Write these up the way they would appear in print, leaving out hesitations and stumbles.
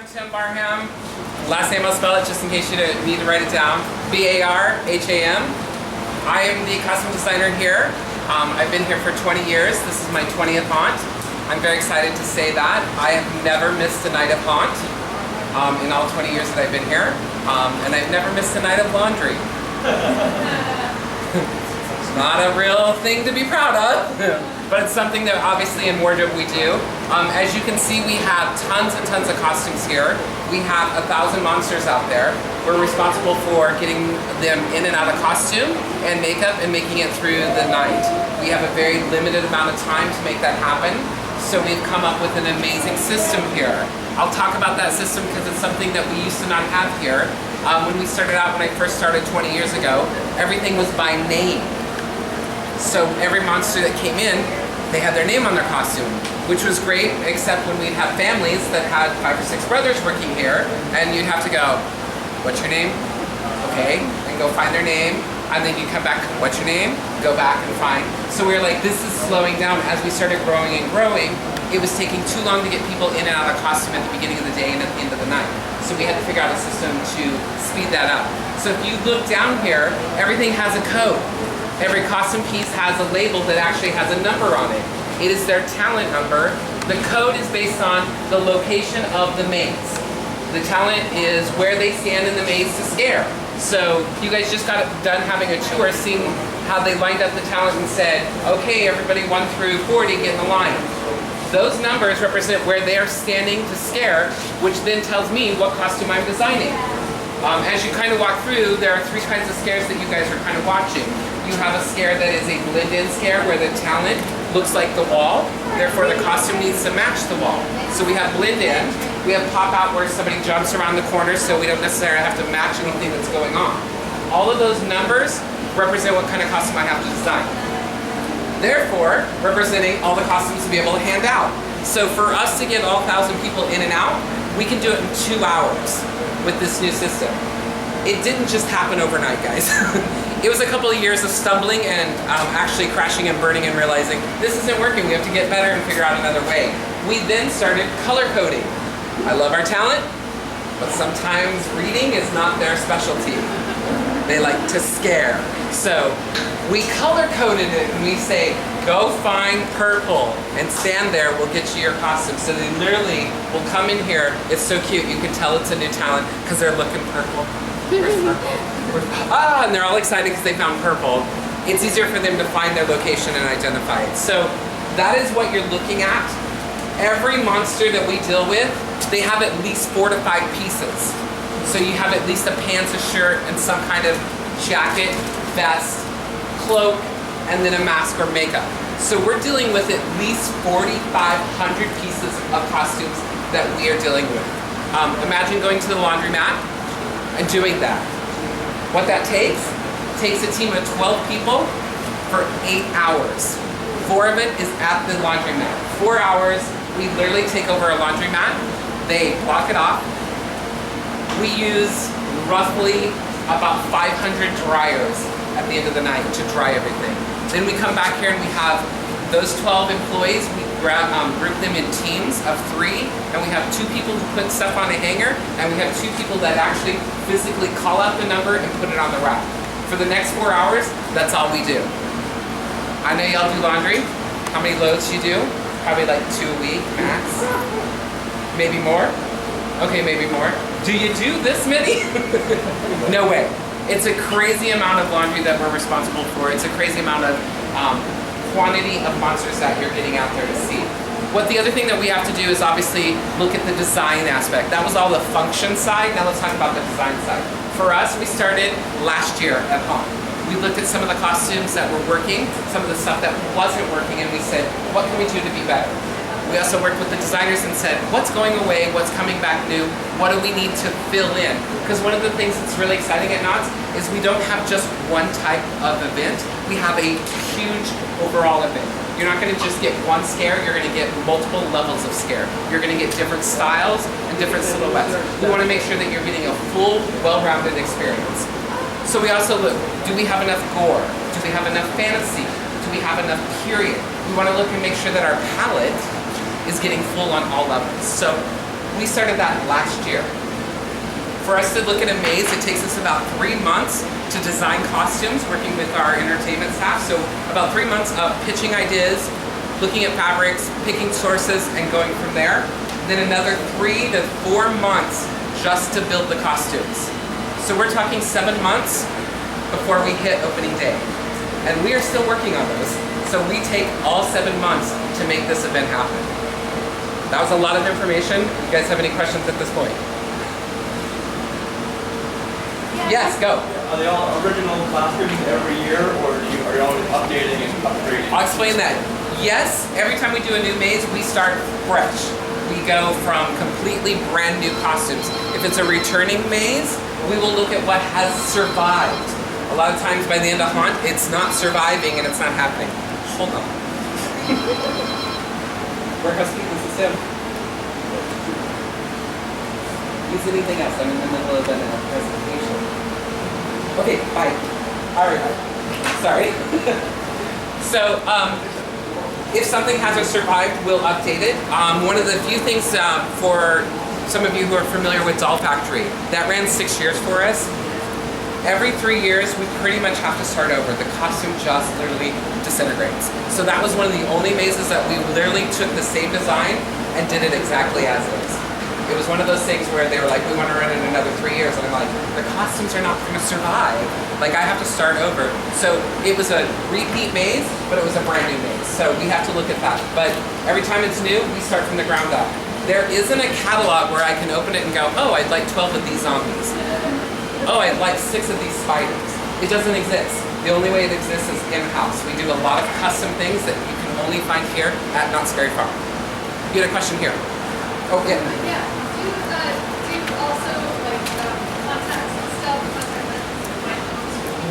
I'm Tim Barham. Last name I'll spell it just in case you need to write it down. B-A-R-H-A-M. I am the costume designer here. I've been here for 20 years. This is my 20th haunt. I'm very excited to say that. I have never missed a night of haunt in all 20 years that I've been here. And I've never missed a night of laundry. It's not a real thing to be proud of, but it's something that obviously in wardrobe we do. As you can see, we have tons and tons of costumes here. We have 1,000 monsters out there. We're responsible for getting them in and out of costume and makeup and making it through the night. We have a very limited amount of time to make that happen, so we've come up with an amazing system here. I'll talk about that system because it's something that we used to not have here. When we started out, when I first started 20 years ago, everything was by name. So every monster that came in, they had their name on their costume, which was great, except when we'd have families that had 5 or 6 brothers working here, and you'd have to go, what's your name? Okay, and go find their name, and then you come back, what's your name? Go back and find. So we were like, this is slowing down. As we started growing and growing, it was taking too long to get people in and out of costume at the beginning of the day and at the end of the night. So we had to figure out a system to speed that up. So if you look down here, everything has a code. Every costume piece has a label that actually has a number on it. It is their talent number. The code is based on the location of the maze. The talent is where they stand in the maze to scare. So you guys just got done having a tour, seeing how they lined up the talent and said, okay, everybody 1 through 40, get in the line. Those numbers represent where they're standing to scare, which then tells me what costume I'm designing. As you kind of walk through, there are 3 kinds of scares that you guys are kind of watching. You have a scare that is a blend-in scare where the talent looks like the wall, therefore the costume needs to match the wall. So we have blend-in, we have pop-out where somebody jumps around the corner so we don't necessarily have to match anything that's going on. All of those numbers represent what kind of costume I have to design. Therefore, representing all the costumes to be able to hand out. So for us to get all 1,000 people in and out, we can do it in 2 hours with this new system. It didn't just happen overnight, guys. It was a couple of years of stumbling and actually crashing and burning and realizing this isn't working, we have to get better and figure out another way. We then started color coding. I love our talent, but sometimes reading is not their specialty. They like to scare. So we color coded it and we say, go find purple and stand there, we'll get you your costume. So they literally will come in here, it's so cute, you can tell it's a new talent because they're looking purple. And they're all excited because they found purple. It's easier for them to find their location and identify it. So that is what you're looking at. Every monster that we deal with, they have at least 4 to 5 pieces. So you have at least a pants, a shirt, and some kind of jacket, vest, cloak, and then a mask or makeup. So we're dealing with at least 4,500 pieces of costumes that we are dealing with. Imagine going to the laundromat and doing that. What that takes a team of 12 people for 8 hours. 4 of it is at the laundromat. 4 hours, we literally take over a laundromat, they block it off. We use roughly about 500 dryers at the end of the night to dry everything. Then we come back here and we have those 12 employees, we group them in teams of 3, and we have 2 people who put stuff on a hanger, and we have 2 people that actually physically call out the number and put it on the rack. For the next 4 hours, that's all we do. I know y'all do laundry. How many loads you do? Probably like 2 a week, max. Maybe more? Okay, maybe more. Do you do this many? No way. It's a crazy amount of laundry that we're responsible for. It's a crazy amount of quantity of monsters that you're getting out there to see. What the other thing that we have to do is obviously look at the design aspect. That was all the function side. Now let's talk about the design side. For us, we started last year at home. We looked at some of the costumes that were working, some of the stuff that wasn't working, and we said, what can we do to be better? We also worked with the designers and said, what's going away, what's coming back new, what do we need to fill in? Because one of the things that's really exciting at Knott is we don't have just one type of event, we have a huge overall event. You're not going to just get one scare, you're going to get multiple levels of scare. You're going to get different styles and different silhouettes. We want to make sure that you're getting a full, well-rounded experience. So we also look, do we have enough gore? Do we have enough fantasy? Do we have enough period? We want to look and make sure that our palette is getting full on all levels. So We started that last year. For us to look at a maze, it takes us about 3 months to design costumes, working with our entertainment staff. So about 3 months of pitching ideas, looking at fabrics, picking sources, and going from there. Then another 3 to 4 months just to build the costumes. So we're talking 7 months before we hit opening day. And we are still working on those. So we take all 7 months to make this event happen. That was a lot of information. You guys have any questions at this point? Yes, go. Are they all original costumes every year, or are you always updating and upgrading? I'll explain that. Yes, every time we do a new maze, we start fresh. We go from completely brand new costumes. If it's a returning maze, we will look at what has survived. A lot of times by the end of Haunt, it's not surviving and it's not happening. Hold on. Warehouse Keith, this is Tim. Use anything else? I'm in the middle of a presentation. Okay, bye. All right, bye. Sorry. So, if something hasn't survived, we'll update it. One of the few things for some of you who are familiar with Doll Factory, that ran 6 years for us. Every 3 years, we pretty much have to start over. The costume just literally disintegrates. So that was one of the only mazes that we literally took the same design and did it exactly as is. It was one of those things where they were like, we want to run it another 3 years. And I'm like, the costumes are not going to survive. Like, I have to start over. So it was a repeat maze, but it was a brand new maze. So we have to look at that. But every time it's new, we start from the ground up. There isn't a catalog where I can open it and go, oh, I'd like 12 of these zombies. Oh, I'd like 6 of these spiders. It doesn't exist. The only way it exists is in-house. We do a lot of custom things that you can only find here at Knott's Scary Farm. You had a question here. Oh, yeah. Yeah. Do you also like contacts and stuff?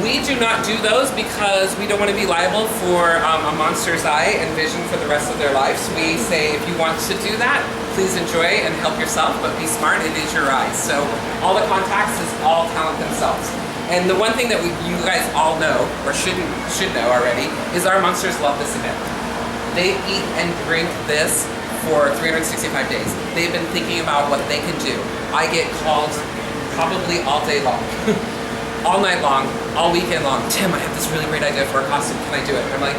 We do not do those because we don't want to be liable for a monster's eye and vision for the rest of their lives. We say if you want to do that, please enjoy and help yourself, but be smart, it is your eyes. So all the contacts is all talent themselves. And the one thing that you guys all know, or should know already, is our monsters love this event. They eat and drink this for 365 days. They've been thinking about what they can do. I get calls probably all day long, all night long, all weekend long. Tim, I have this really great idea for a costume. Can I do it? I'm like,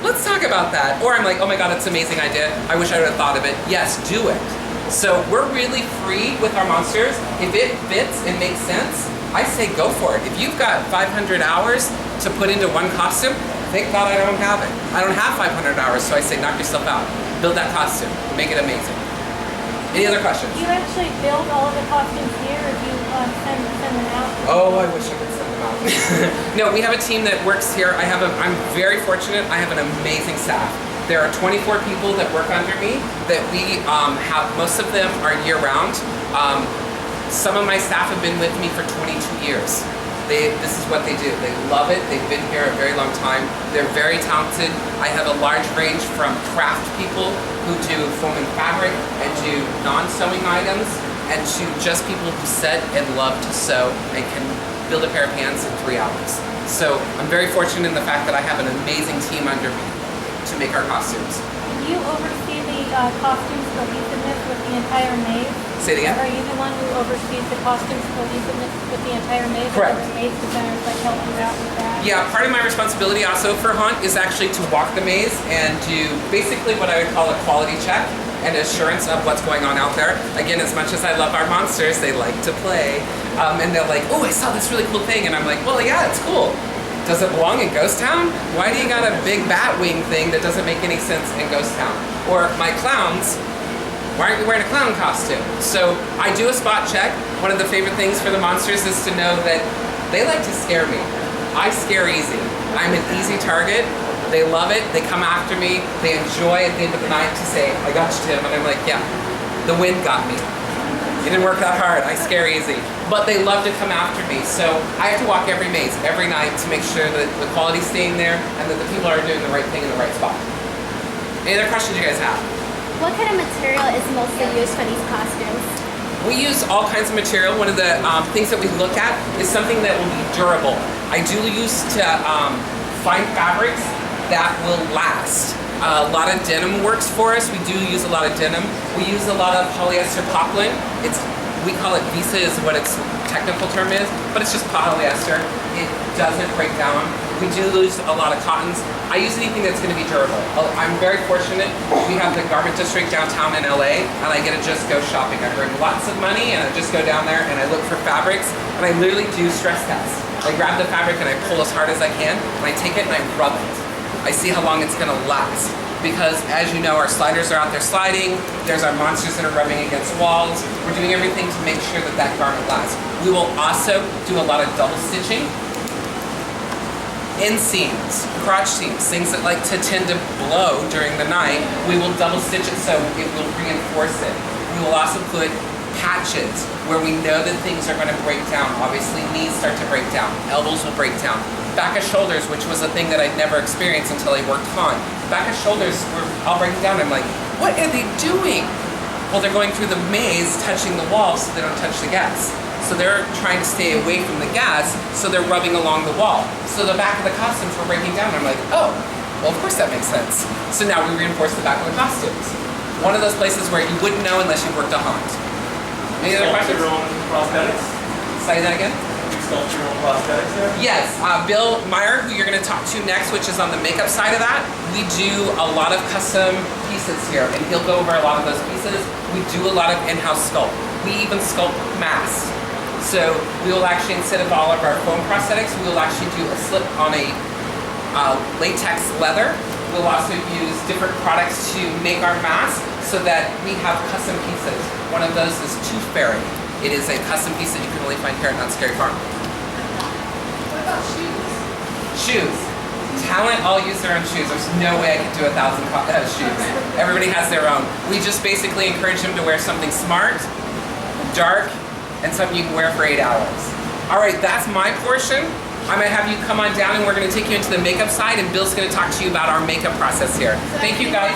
let's talk about that. Or I'm like, oh my God, it's an amazing idea. I wish I would have thought of it. Yes, do it. So we're really free with our monsters. If it fits and makes sense, I say go for it. If you've got 500 hours to put into one costume, thank God I don't have it. I don't have 500 hours, so I say knock yourself out. Build that costume. Make it amazing. Any other questions? Do you actually build all of the costumes here, or do you send them out? Oh, I wish I could send them out. No, we have a team that works here. I'm very fortunate. I have an amazing staff. There are 24 people that work under me that we have, most of them are year-round. Some of my staff have been with me for 22 years. This is what they do. They love it. They've been here a very long time. They're very talented. I have a large range from craft people who do foam and fabric and do non-sewing items, and to just people who set and love to sew and can build a pair of pants in 3 hours. So I'm very fortunate in the fact that I have an amazing team under me to make our costumes. Do you oversee the costumes cohesiveness with the entire maze? Say it again? Are you the one who oversees the costumes cohesiveness with the entire maze? Correct. Or maze designers like help you out with that? Yeah, part of my responsibility also for Haunt is actually to walk the maze and do basically what I would call a quality check and assurance of what's going on out there. Again, as much as I love our monsters, they like to play. And they're like, oh, I saw this really cool thing. And I'm like, well, yeah, it's cool. Does it belong in Ghost Town? Why do you got a big bat wing thing that doesn't make any sense in Ghost Town? Or my clowns, why aren't you wearing a clown costume? So I do a spot check. One of the favorite things for the monsters is to know that they like to scare me. I scare easy. I'm an easy target. They love it. They come after me. They enjoy at the end of the night to say, I got you, Tim. And I'm like, yeah, the wind got me. You didn't work that hard. I scare easy. But they love to come after me. So I have to walk every maze, every night to make sure that the quality's staying there and that the people are doing the right thing in the right spot. Any other questions you guys have? What kind of material is mostly used for these costumes? We use all kinds of material. One of the things that we look at is something that will be durable. I do use to find fabrics that will last. A lot of denim works for us. We do use a lot of denim. We use a lot of polyester poplin. We call it Visa is what its technical term is, but it's just polyester. It doesn't break down. We do use a lot of cottons. I use anything that's going to be durable. I'm very fortunate. We have the garment district downtown in LA, and I get to just go shopping. I bring lots of money, and I just go down there and I look for fabrics, and I literally do stress tests. I grab the fabric and I pull as hard as I can, and I take it and I rub it. I see how long it's going to last. Because as you know, our sliders are out there sliding, there's our monsters that are rubbing against walls. We're doing everything to make sure that that garment lasts. We will also do a lot of double stitching. Inseams, crotch seams, things that like to tend to blow during the night, we will double stitch it so it will reinforce it. We will also put patches where we know that things are going to break down. Obviously knees start to break down, elbows will break down. Back of shoulders, which was a thing that I'd never experienced until I worked on. Back of shoulders were all breaking down. I'm like, what are they doing? Well, they're going through the maze, touching the walls so they don't touch the gas. So they're trying to stay away from the gas, so they're rubbing along the wall. So the back of the costumes were breaking down. I'm like, oh, well, of course that makes sense. So now we reinforce the back of the costumes. One of those places where you wouldn't know unless you worked a haunt. Any other questions? Your own prosthetics? Say that again? You sculpt your own prosthetics there? Yes, Bill Meyer, who you're going to talk to next, which is on the makeup side of that, we do a lot of custom pieces here, and he'll go over a lot of those pieces. We do a lot of in-house sculpt. We even sculpt masks. So we will actually, instead of all of our foam prosthetics, we will actually do a slip on a latex leather. We'll also use different products to make our mask so that we have custom pieces. One of those is Tooth Fairy. It is a custom piece that you can only find here at Not Scary Farm. What about shoes? Shoes. Talent all use their own shoes. There's no way I could do 1,000 shoes. Everybody has their own. We just basically encourage them to wear something smart, dark, and something you can wear for 8 hours. All right, that's my portion. I'm gonna have you come on down and we're gonna take you into the makeup side, and Bill's gonna talk to you about our makeup process here. Thank you guys.